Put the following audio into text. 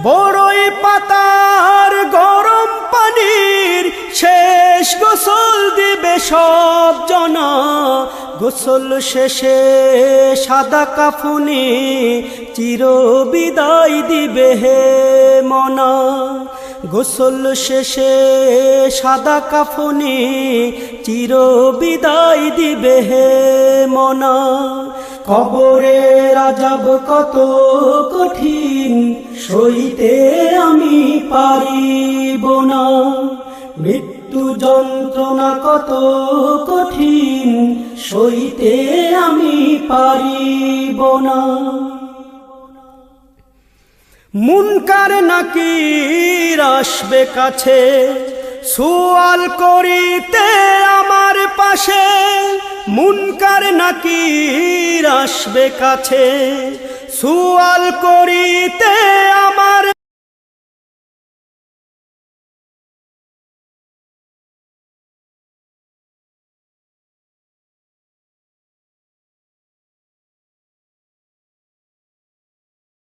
বড়ই পাতার গরম পানির শেষ গোসল দিবে সব জনা। গোসল শেষে সাদা কাফনে চির বিদায় দিবে হে মনা। গোসল শেষে সাদা কাফনে চির বিদায় দিবে হে মনা। কবরের আযাব কত কঠিন সইতে আমি পারিব না। মৃত্যু যন্ত্রণা কত কঠিন সইতে আমি পারিব না। মুনকার নাকির আসবে কাছে সুয়াল করিতে আমার পাশে। মুনকার নাকির আসবে কাছে সুয়াল করিতে আমার